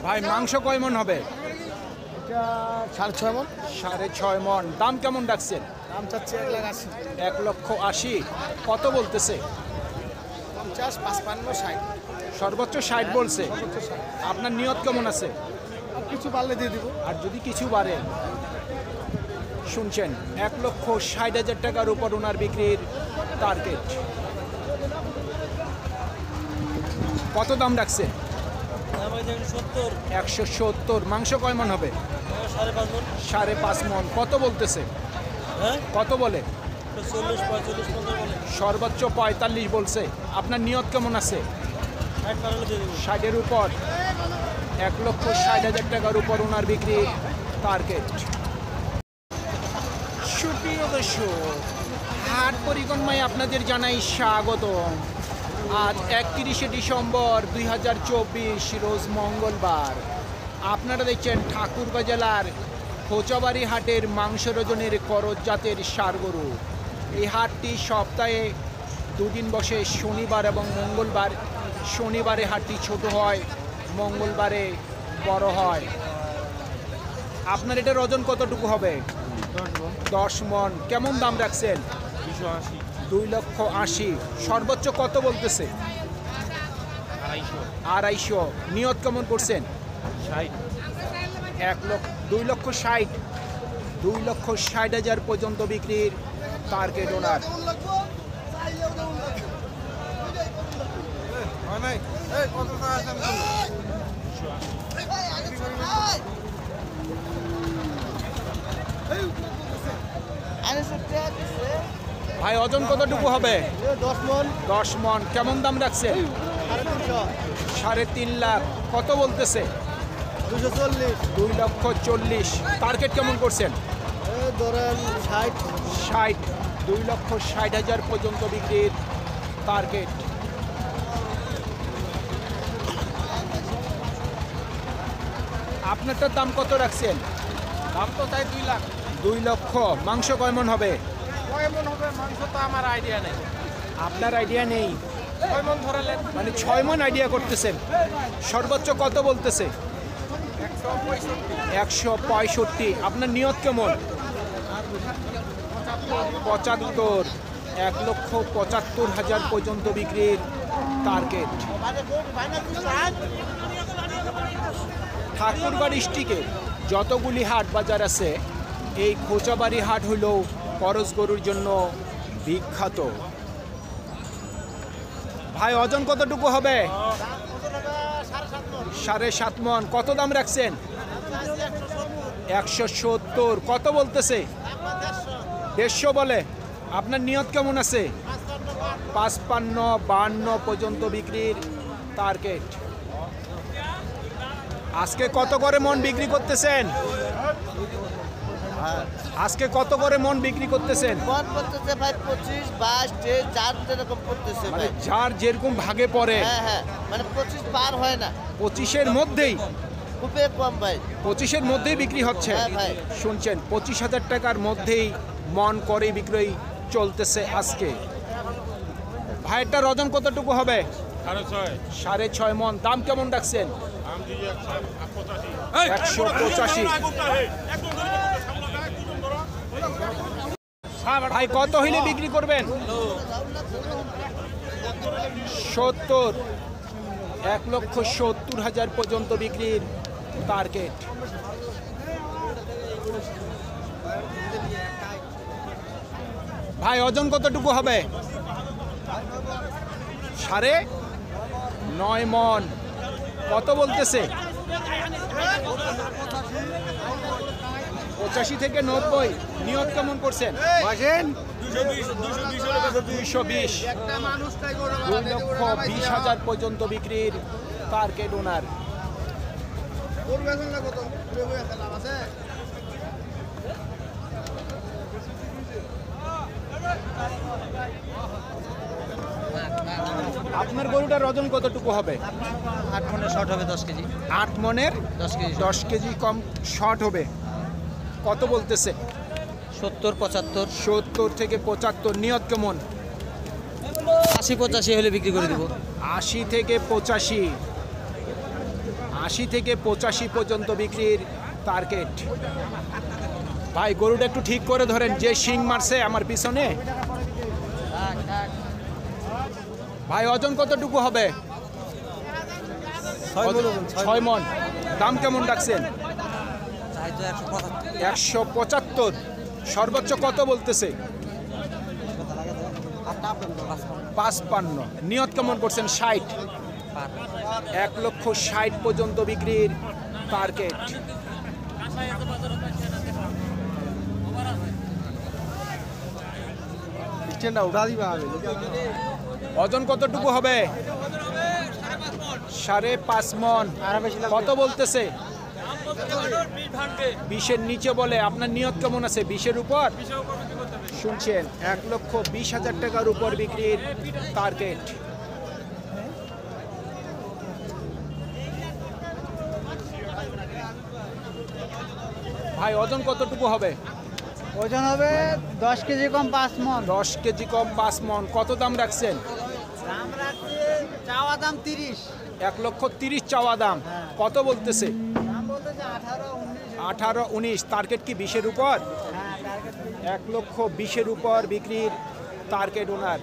ভাই মাংস কয় মন হবে? এটা 6.5 মন। 6.5 মন। দাম কেমন রাখছেন? দাম চাচ্ছে 1,80,000। 1,80,000। কত বলতেছে? 50, 55, 60। সর্বোচ্চ 60 বলছে। সর্বোচ্চ 60। আপনার নিয়ত কেমন আছে? আর কিছু পারলে দিয়ে দিব। আর যদি কিছু বাড়ে? শুনছেন, 1,60,000 টাকার উপর ওনার বিক্রির টার্গেট। কত দাম রাখছেন? 170। মাংস কয় মন হবে? 5.5 মন। কত বলতেছে? কত বলে? সর্বোচ্চ 45 বলছে। আপনার নিয়ত কেমন আছে? 60-এর উপর। 1,60,000 টাকার উপর ওনার বিক্রি টার্গেট। সুপ্রিয় দর্শক, হাট পরিক্রমায় আপনাদের জানাই স্বাগত। আজ 31শে ডিসেম্বর 2024, রোজ মঙ্গলবার। আপনারা দেখছেন ঠাকুরগাঁ জেলার খোঁচাবাড়ি হাটের মাংস ওজনের করজ জাতের ষাঁড় গরু। এই হাটটি সপ্তাহে দুদিন বসে, শনিবার এবং মঙ্গলবার। শনিবারে হাটটি ছোট হয়, মঙ্গলবারে বড় হয়। আপনার এটার ওজন কতটুকু হবে? 10 মন। কেমন দাম রাখছেন? 2,80,000। সর্বোচ্চ কত বলতেছে? 2,250। নিয়ত কেমন করছেন? 2,60,000। 2,60,000 পর্যন্ত বিক্রির টার্গেট ওনার। ভাই ওজন কতটুকু হবে? 10 মন। 10 মন। কেমন দাম রাখছেন? 3.5 লাখ। কত বলতেছে? 240। 2,40,000। টার্গেট কেমন করছেন? ধরেন 60। 2,60,000 পর্যন্ত বিক্রির টার্গেট। আপনারটার দাম কত রাখছেন? দাম তো চাই 2 লাখ। 2 লক্ষ। মাংস কয় মন হবে? কয় মন হবে মাংস তো আমার আইডিয়া নেই। আপনার আইডিয়া নেই? 6 মন ধরালেন। মানে 6 মন আইডিয়া করতেছেন। সর্বোচ্চ কত বলতেছে? 165। আপনার নিয়ত কেমন? 75। 1,75,000 পর্যন্ত বিক্রির টার্গেট। ঠাকুরগাঁ ডিস্ট্রিক্টে যতগুলি হাট বাজার আছে, এই খোঁচাবাড়ি হাট হইল করজ গরুর জন্য বিখ্যাত। ভাই ওজন কতটুকু হবে? 7.5 মন। কত দাম রাখছেন? 170। কত বলতেছে? 150 বলে। আপনার নিয়ত কেমন আছে? 55, 52 পর্যন্ত বিক্রির টার্গেট। আজকে কত করে মন বিক্রি করতেছেন? আজকে কত করে মন বিক্রি করতেছেন? মন করতেছে ভাই 25, 22, যার যেরকম করতেছে মানে ভাই। যার যেরকম ভাগে পড়ে। হ্যাঁ, মানে 25 পার হয় না। 25-এর মধ্যেই? খুবই কম ভাই। 25-এর মধ্যেই বিক্রি হচ্ছে। হ্যাঁ ভাই। শুনছেন, 25,000 টাকার মধ্যেই মন করে বিক্রয় চলতেছে আজকে। ভাইয়েরটার ওজন কতটুকু হবে? 6.5 মন। দাম কেমন রাখছেন? 185। ভাই কত হইলে বিক্রি করবেন? 70। 1,70,000 পর্যন্ত বিক্রির টার্গেট। ভাই ওজন কতটুকু হবে? 9.5 মন। কত বলতেছে? 85 থেকে 90। নিয়ত কেমন করছেন? 220। 2,20,000 পর্যন্ত বিক্রির টার্গেট ওনার। আপনার গরুটার ওজন কতটুকু হবে? 8 মনে শর্ট হবে 10 কেজি। 8 মনের 10 কেজি কম শর্ট হবে। কত বলতেছে? 70, 75। 70 থেকে 75। নিয়ত কেমন? 80, 85 হলে বিক্রি করে দিব। 80 থেকে 85। 80 থেকে 85 পর্যন্ত বিক্রির টার্গেট। ভাই গরুটা একটু ঠিক করে ধরেন, যে শিং মারছে আমার পিছনে। ভাই ওজন কতটুকু হবে? 6 মণ। দাম কেমন রাখছেন? 175। সর্বোচ্চ কত বলতেছে? 55। নিয়ত কেমন করছেন? 60। 1,60,000 পর্যন্ত বিক্রির টার্গেট। ওজন কতটুকু হবে? 5.5 মণ। কত বলতেছে? 20-এর নিচে বলে। আপনার নিয়ত কেমন আছে? 20-এর উপর? শুনছেন, 1,20,000 টাকার উপর বিক্রির টার্গেট। ভাই ওজন কতটুকু হবে? ওজন হবে 10 কেজি কম 5 মণ। 10 কেজি কম 5 মণ। কত দাম রাখছেন? দাম রাখছে চাওয়া দাম 30। 1,30,000 চাওয়া দাম। কত বলতেছে? দাম বলতেছে 18-19। 18-19। টার্গেট কি 20-এর উপর? হ্যাঁ টার্গেট 1,20,000 উপর বিক্রির টার্গেট ওনার।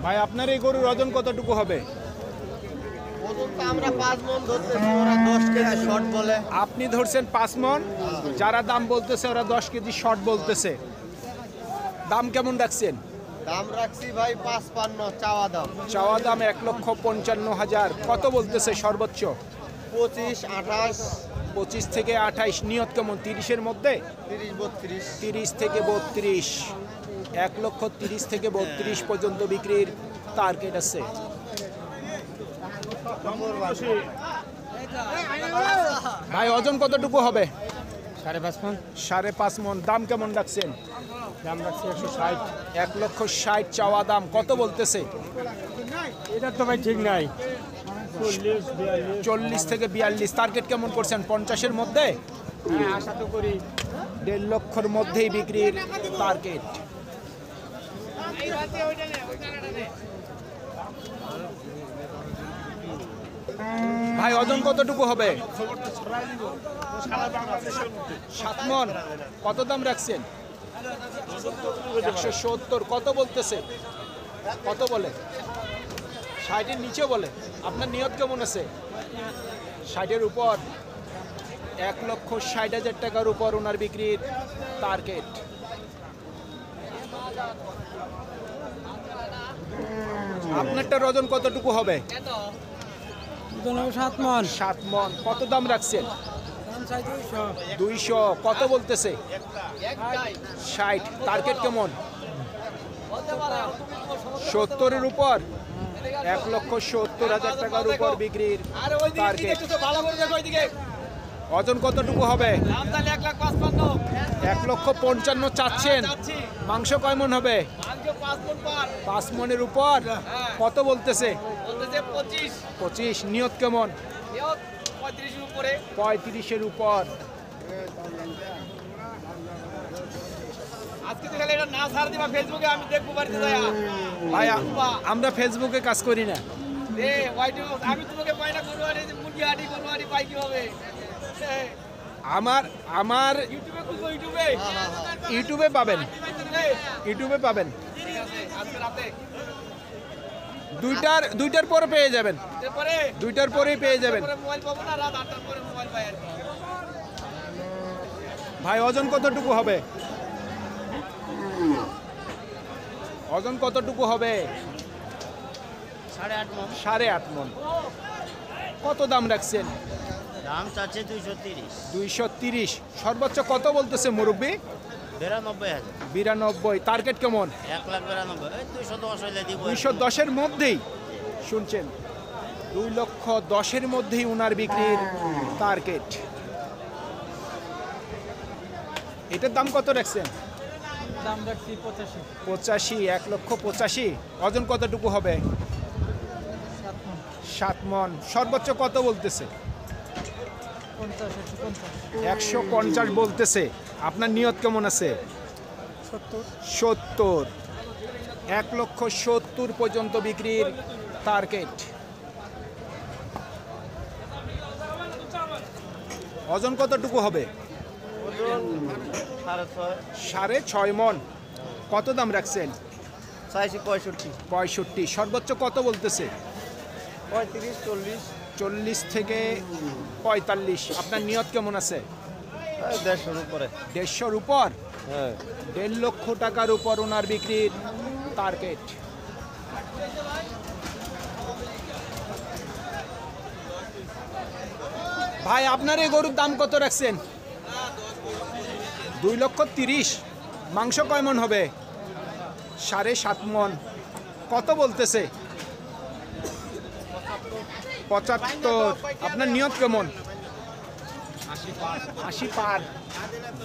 ভাই আপনার এই গরুর ওজন কতটুকু হবে? ওজন তো আমরা 5 মণ ধরতেছি, ওরা 10 কেজি শর্ট বলে। আপনি ধরছেন 5 মণ, যারা দাম বলতেছে ওরা 10 কেজি শর্ট বলতেছে। দাম কেমন রাখছেন? দাম রাখছি ভাই 55 চাওয়া দাম। চাওয়া দাম 1,55,000। কত বলতেছে সর্বোচ্চ? 25, 28, 25 থেকে 28। নিয়ত কেমন? 30-এর মধ্যে? 30, 32। 30 থেকে 32। 1,30,000 থেকে 32 পর্যন্ত বিক্রির টার্গেট আছে। ভাই ওজন কতটুকু হবে? 5.5 মণ। 5.5 মণ। দাম কেমন রাখছেন? দাম রাখছি 160। 1,60,000 চাওয়া দাম। কত বলতেছে? এটা তো ভাই ঠিক নাই। 40 থেকে 42। টার্গেট কেমন করছেন? 50-এর মধ্যে? আশা তো করি 1.5 লক্ষের মধ্যেই বিক্রির টার্গেট। ভাই ওজন কতটুকু হবে? 7 মণ। কত দাম রাখছেন? 170। কত বলতেছে? কত বলে? 60-এর নিচে বলে। আপনার নিয়ত কেমন আছে? 60-এর উপর। 1,60,000 টাকার উপর ওনার বিক্রির টার্গেট। আপনারটার ওজন কতটুকু হবে? 7 মণ। 7 মণ। কত দাম রাখছেন? 200। কত বলতেছে? 60। টার্গেট কেমন? 70-এর উপর। 1,70,000 টাকার উপর বিক্রির টার্গেট। ওজন কতটুকু হবে? 1,55,000 চাচ্ছেন। মাংস কয় মণ হবে? 5 মণের উপর। কত বলতেছে? 25। নিয়ত কেমন? 35-এর উপর। ভাই আমরা ফেসবুকে কাজ করি না। আমার ইউটিউবে পাবেন। দুইটার পরে পেয়ে যাবেন। 2টার পরেই পেয়ে যাবেন। ভাই ওজন কতটুকু হবে? ওজন কতটুকু হবে? 8.5 মণ। 8.5 মণ। কত দাম রাখছেন? দাম চাচ্ছে 230। 230। সর্বোচ্চ কত বলতেছে মুরব্বী? 92,000। 92। টার্গেট কেমন? 1,92,000। 210 হইলে দিব। 210-এর মধ্যেই। শুনছেন, 2,10,000-এর মধ্যেই ওনার বিক্রির টার্গেট। এটার দাম কত রাখছেন? দাম রাখছি 85। 85। 1,85,000। ওজন কতটুকু হবে? 7 মণ। সর্বোচ্চ কত বলতেছে? 50, 150। 150 বলতেছে। আপনার নিয়ত কেমন আছে? 70, 1,70,000 পর্যন্ত বিক্রির টার্গেট। ওজন কতটুকু হবে? ওজন 6.5 6.5 মন। কত দাম রাখছেন? চাইছি 65, 65। সর্বোচ্চ কত বলতেছে? 35, 40, 40 থেকে 45। আপনার নিয়ত কেমন আছে? 150-এর উপরে। 150-র উপর? হ্যাঁ। 1.5 লক্ষ টাকার উপর ওনার বিক্রির টার্গেট। ভাই আপনার এই গরুর দাম কত রাখছেন? 2,30,000। মাংস কয় মন হবে? 7.5 মন। কত বলতেছে? 75। আপনার নিয়ত কেমন? 80 পার।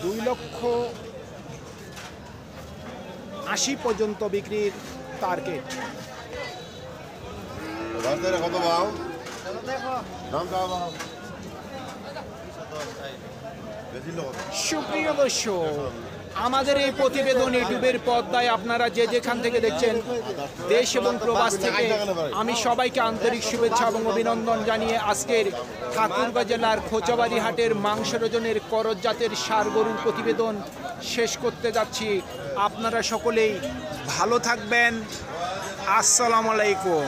2,80,000 পর্যন্ত বিক্রির টার্গেট। রাস্তায় কত পাও? দাম চাওয়া পাও? বেশি লোক। সুপ্রিয় দর্শক, আমাদের এই প্রতিবেদন ইউটিউবের পর্দায় আপনারা যে যেখান থেকে দেখছেন, দেশ এবং প্রবাস থেকে, আমি সবাইকে আন্তরিক শুভেচ্ছা এবং অভিনন্দন জানিয়ে আজকের ঠাকুরগাঁ জেলার খোঁচাবাড়ি হাটের মাংসের ওজনের করজ জাতের ষাঁড় গরুর প্রতিবেদন শেষ করতে যাচ্ছি। আপনারা সকলেই ভালো থাকবেন। আসসালামু আলাইকুম।